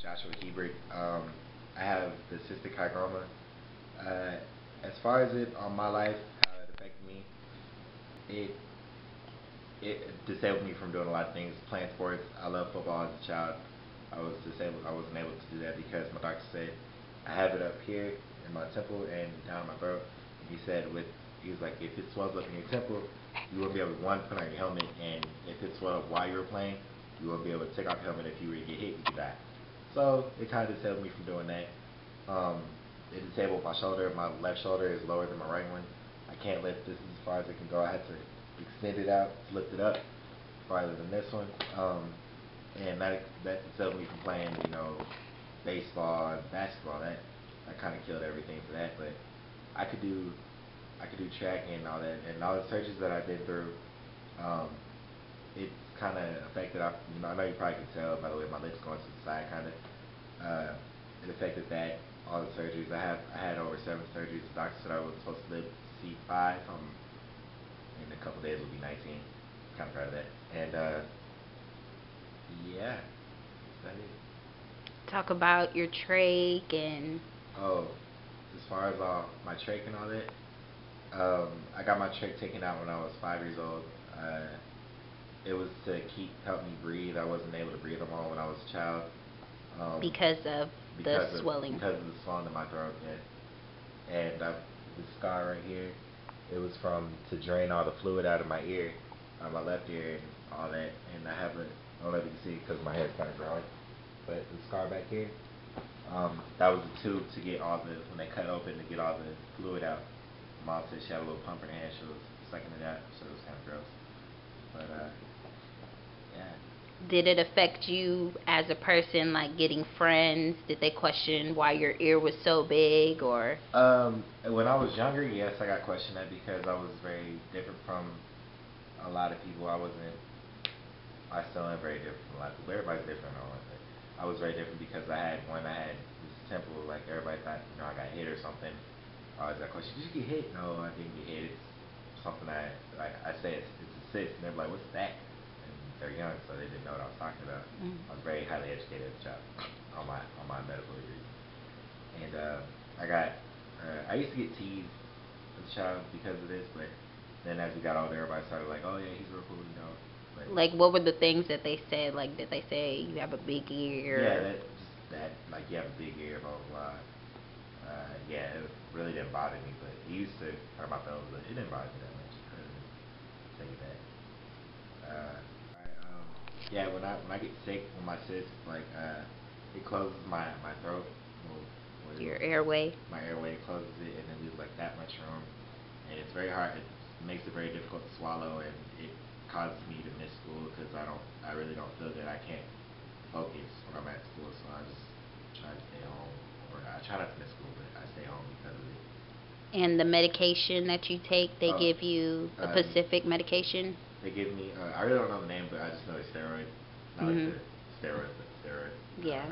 Joshua Hebert. I have the cystic hygroma. Uh, as far as it on my life, how it affected me, it it disabled me from doing a lot of things. Playing sports, I love football as a child. I was disabled. I wasn't able to do that because my doctor said I have it up here in my temple and down my throat. And he was like, if it swells up in your temple, you won't be able to one put on your helmet, and if it swelled up while you were playing, you won't be able to take off your helmet. If you were to get hit, you could die. So it kind of disabled me from doing that. Um, it disabled my shoulder. My left shoulder is lower than my right one. I can't lift this as far as it can go. I had to extend it out to lift it up farther than this one. And that disabled me from playing, baseball and basketball. That kind of killed everything for that. But I could do I could do track and all that, and all the surgeries that I've been through. Um, it's kind of affected. I know you probably can tell by the way my lips going to the side, kind of. It affected that. All the surgeries I had over 7 surgeries. The doctor said I was supposed to live to see 5. In a couple days will be 19. Kind of proud of that. And yeah, that is. Talk about your trach and Oh, as far as all my trach and all that, I got my trach taken out when I was 5 years old. Uh, it was to help me breathe. I wasn't able to breathe on when I was a child. Um, because of the swelling. because of the swelling in my throat. Yeah. And the scar right here, it was from to drain all the fluid out of my ear, my left ear, and all that. And I don't know if you can see it because my hair's kind of growing, but the scar back here, that was the tube to get when they cut open to get all the fluid out. Mom said she had a little pump in her hand, she was sucking it out, so it was kind of gross. But yeah. Did it affect you as a person, like getting friends? Did they question why your ear was so big, or? When I was younger, yes, I got questioned that because I was very different from a lot of people. I still am very different from a lot of people. Everybody's different, I was very different because I had this temple, like everybody thought, I got hit or something. I always got question, did you get hit? No, I didn't get hit. It's something I say it's a cyst, and they're like, what's that? And they're young, so they didn't know what I was talking about. Mm. I was very highly educated as a child on my medical degree. And I used to get teased as a child because of this, but then as we got older, everybody started like, oh yeah, he's real cool. But Like, what were the things that they said? Like, did they say you have a big yeah, ear? like you have a big ear, blah blah blah. Yeah, it really didn't bother me, but it used to hurt my feelings, but it didn't bother me that much. I didn't take it back. Yeah, when I get sick, when my cyst it closes my throat, Your airway? my airway closes it, and it leaves like that much room, and it's very hard. It makes it very difficult to swallow, and it causes me to miss school because I really don't feel good. I can't focus when I'm at school, so I just try to stay home, or I try not to miss school, but I stay home because of it. And the medication that you take, they Oh, give you a uh, specific medication? they give me. I really don't know the name, but I just know it's steroid. Not like Hmm. the steroids, but steroid. Yeah.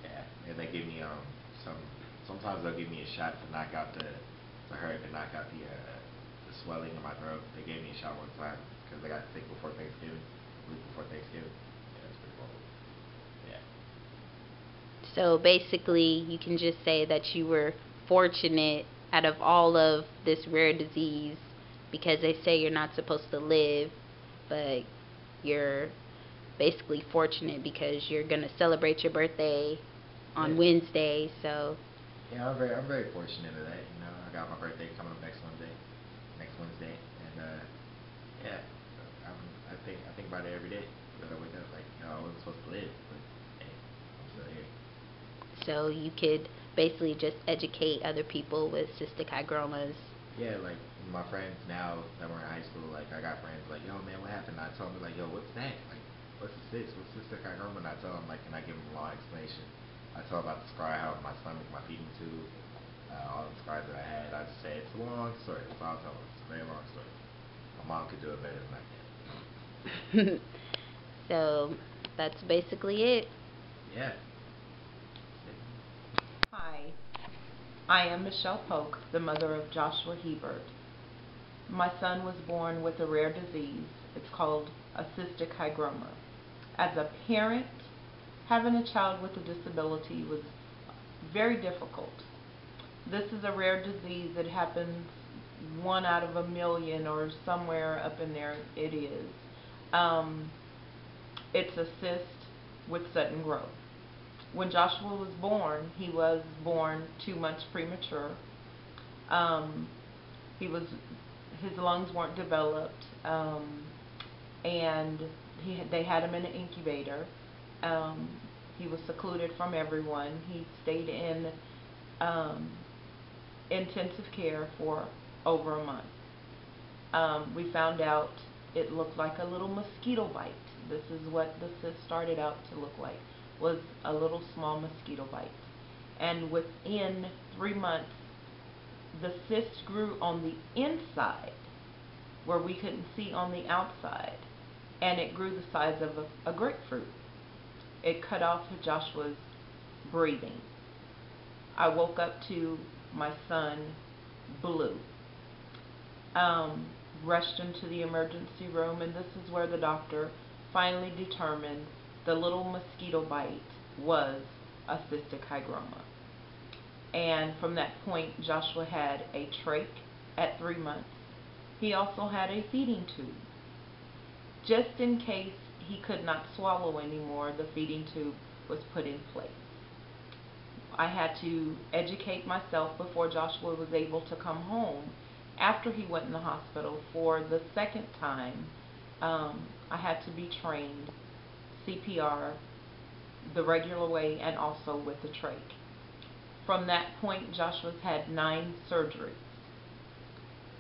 Yeah, and they give me some. Sometimes they'll give me a shot to knock out the swelling in my throat. They gave me a shot one time because I got sick before Thanksgiving, week before Thanksgiving. Yeah, it's pretty cool. Yeah. So basically, you can just say that you were fortunate out of all of this rare disease, because they say you're not supposed to live, but you're basically fortunate because you're going to celebrate your birthday on Yeah. Wednesday. So, Yeah, I'm very fortunate of that. I got my birthday coming up next Wednesday, and yeah, I think about it every day that I wake up. Like, I wasn't supposed to live, but hey, I'm still here. so you could basically just educate other people with cystic hygromas. Yeah, like my friends now that were in high school, like I got friends like, yo man, what happened? And I told them like, yo, what's that? Like, what's the cyst? What's cystic hygroma? And I tell them like, can I give them a long explanation? I tell them about the scar I had with my stomach, my feeding tube, all the scars that I had. I just say it's a long story. That's all I tell them. It's a very long story. My mom could do it better than I can. So that's basically it. Yeah. Hi, I am Michelle Polk, the mother of Joshua Hebert. My son was born with a rare disease. It's called a cystic hygroma. As a parent, Having a child with a disability was very difficult. This is a rare disease that happens 1 out of 1 million or somewhere up in there it is. It's a cyst with sudden growth. When Joshua was born, he was born 2 months premature. His lungs weren't developed, and they had him in an incubator. He was secluded from everyone. He stayed in intensive care for over a month. We found out it looked like a little mosquito bite. This is what the cyst started out to look like, was a little small mosquito bite. And within 3 months, the cyst grew on the inside where we couldn't see on the outside, and it grew the size of a grapefruit. It cut off Joshua's breathing. I woke up to my son blue. Rushed into the emergency room, and this is where the doctor finally determined the little mosquito bite was a cystic hygroma. And from that point, Joshua had a trach at 3 months. He also had a feeding tube. Just in case he could not swallow anymore, the feeding tube was put in place. I had to educate myself before Joshua was able to come home. After he went in the hospital for the second time, I had to be trained CPR the regular way and also with the trach. From that point, Joshua's had 9 surgeries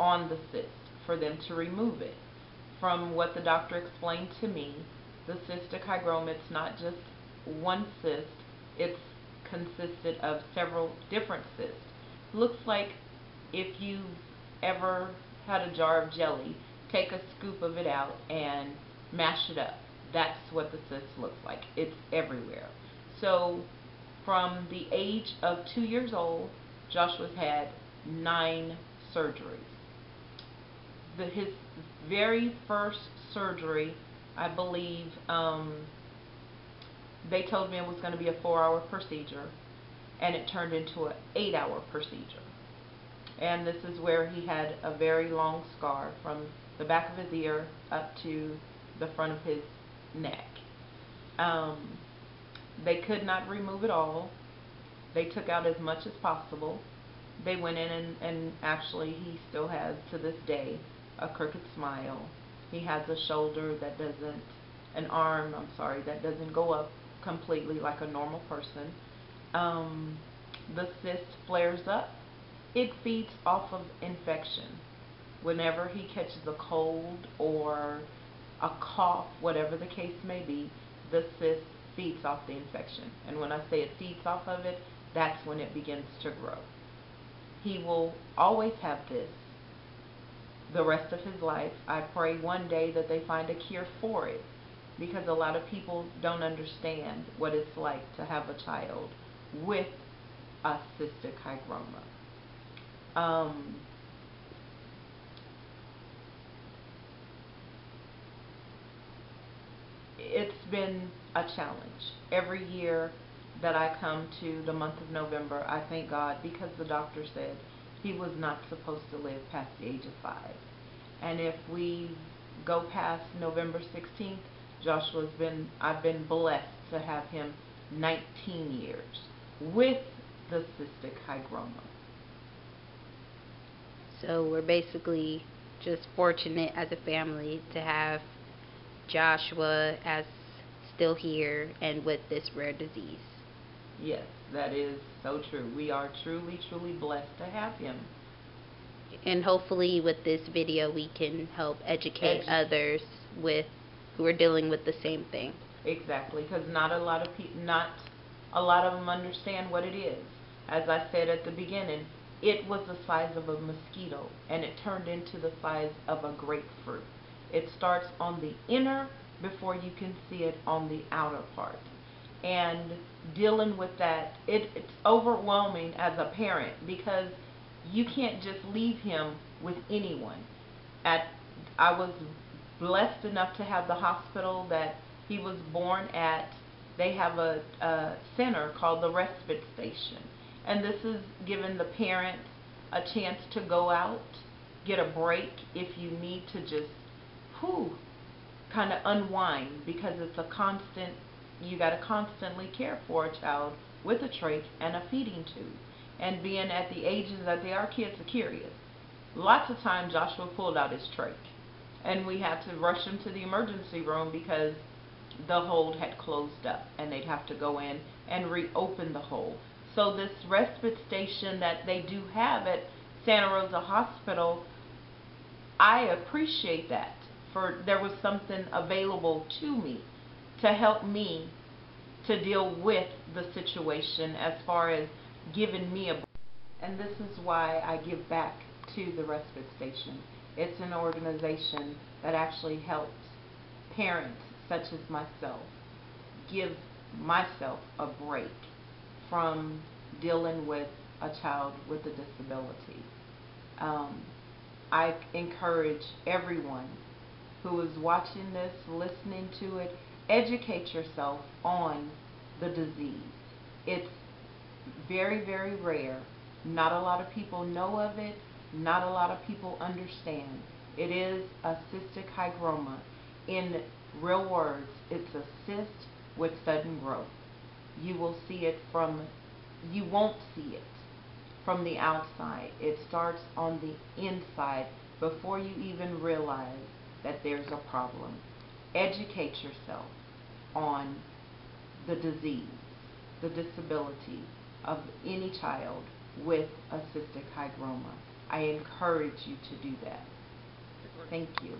on the cyst for them to remove it. From what the doctor explained to me, the cystic hygroma, it's not just one cyst, it's consisted of several different cysts. Looks like if you've ever had a jar of jelly, take a scoop of it out and mash it up. That's what the cyst looks like. It's everywhere. So from the age of 2 years old, Joshua's had 9 surgeries. His very first surgery, I believe, they told me it was going to be a 4-hour procedure, and it turned into an 8-hour procedure. And this is where he had a very long scar from the back of his ear up to the front of his neck. They could not remove it all. They took out as much as possible. They went in and actually he still has to this day a crooked smile. He has a shoulder that doesn't, an arm, I'm sorry, that doesn't go up completely like a normal person. The cyst flares up. It feeds off of infection. Whenever he catches a cold or a cough, whatever the case may be, the cyst feeds off the infection. And when I say it feeds off of it, that's when it begins to grow. He will always have this the rest of his life. I pray one day that they find a cure for it, because a lot of people don't understand what it's like to have a child with a cystic hygroma. It's been a challenge. Every year that I come to the month of November, I thank God, because the doctor said he was not supposed to live past the age of 5. And if we go past November 16th, I've been blessed to have him 19 years with the cystic hygroma. So we're basically just fortunate as a family to have Joshua as still here and with this rare disease. Yes, that is so true. We are truly, truly blessed to have him. And hopefully with this video we can help educate others who are dealing with the same thing. Exactly, because not a lot of them understand what it is. As I said at the beginning, it was the size of a mosquito, and it turned into the size of a grapefruit. It starts on the inner before you can see it on the outer part. And dealing with that, it's overwhelming as a parent, because you can't just leave him with anyone. I was blessed enough to have the hospital that he was born at they have a center called the Respite Station. And this is giving the parents a chance to go out, get a break if you need to just, kind of unwind, because it's a constant, you got to constantly care for a child with a trach and a feeding tube. And being at the ages that they are, kids are curious. Lots of times Joshua pulled out his trach, and we had to rush him to the emergency room because the hole had closed up, and they'd have to go in and reopen the hole. So this respite station that they do have at Santa Rosa Hospital, I appreciate that. For there was something available to me to help me to deal with the situation as far as giving me a, and this is why I give back to the respite station. It's an organization that actually helps parents such as myself give myself a break from dealing with a child with a disability. I encourage everyone who is watching this, listening to it, educate yourself on the disease. It's very, very rare. Not a lot of people know of it. Not a lot of people understand. It is a cystic hygroma. In real words, it's a cyst with sudden growth. You will see it you won't see it from the outside. It starts on the inside before you even realize that there's a problem. Educate yourself on the disease, the disability of any child with a cystic hygroma. I encourage you to do that. Thank you.